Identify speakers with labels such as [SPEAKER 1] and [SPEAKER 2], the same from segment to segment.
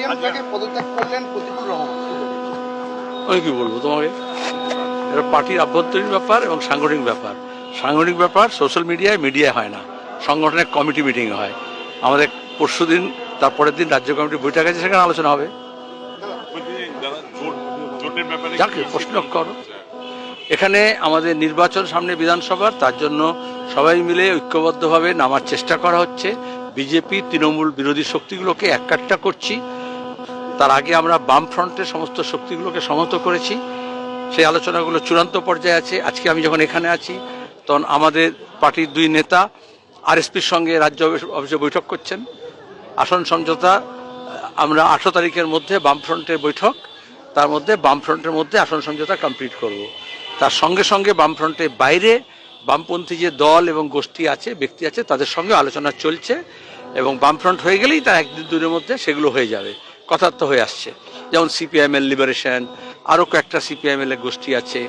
[SPEAKER 1] চেয়ারম্যানকে পদত্যাগ করলেন প্রতিকুল রহমান।
[SPEAKER 2] আমি কি বলবো তোমাকে, এটা পার্টির আভ্যন্তরীণ ব্যাপার এবং সাংগঠনিক ব্যাপার। সাংগঠনিক ব্যাপার সোশ্যাল মিডিয়ায় হয় না, সংগঠনের কমিটি মিটিং হয়। আমাদের পরশুদিন তারপরের দিন রাজ্য কমিটির বৈঠক আছে, সেখানে আলোচনা হবে। যাকে প্রশ্ন করো, এখানে আমাদের নির্বাচন সামনে বিধানসভার, তার জন্য সবাই মিলে ঐক্যবদ্ধভাবে নামার চেষ্টা করা হচ্ছে। বিজেপি তৃণমূল বিরোধী শক্তিগুলোকে এককাট্টা করছি। তার আগে আমরা বাম ফ্রন্টের সমস্ত শক্তিগুলোকে সমত করেছি। সেই আলোচনাগুলো চূড়ান্ত পর্যায়ে আছে। আজকে আমি যখন এখানে আছি, তখন আমাদের পার্টির দুই নেতা আরএসপির সঙ্গে রাজ্য অফিসে বৈঠক করছেন। আসন সমঝোতা আমরা 18 তারিখের মধ্যে বামফ্রন্টের বৈঠক, তার মধ্যে বামফ্রন্টের মধ্যে আসন সমঝোতা কমপ্লিট করব। তার সঙ্গে সঙ্গে বামফ্রন্টের বাইরে বামপন্থী যে দল এবং গোষ্ঠী আছে, ব্যক্তি আছে, তাদের সঙ্গে আলোচনা চলছে এবং বামফ্রন্ট হয়ে গেলেই তার একদিন দুদিনের মধ্যে সেগুলো হয়ে যাবে, কথার্থ হয়ে আসছে। যেমন সিপিআইএমএল লিবারেশন, আরও কয়েকটা সিপিআইএমএল এর গোষ্ঠী আছে,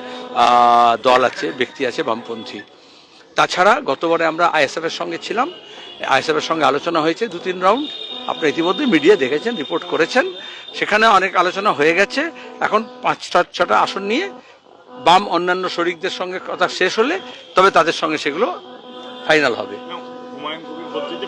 [SPEAKER 2] দল আছে, ব্যক্তি আছে বামপন্থী। তাছাড়া গতবারে আমরা আইএসএফ এর সঙ্গে ছিলাম, আইএসএফ এর সঙ্গে আলোচনা হয়েছে 2-3 রাউন্ড। আপনারা ইতিমধ্যে মিডিয়া দেখেছেন, রিপোর্ট করেছেন, সেখানে অনেক আলোচনা হয়ে গেছে। এখন 5-6টা আসন নিয়ে বাম অন্যান্য শরিকদের সঙ্গে কথা শেষ হলে তবে তাদের সঙ্গে সেগুলো ফাইনাল হবে।
[SPEAKER 3] হুমায়ুন কবির বলছে যে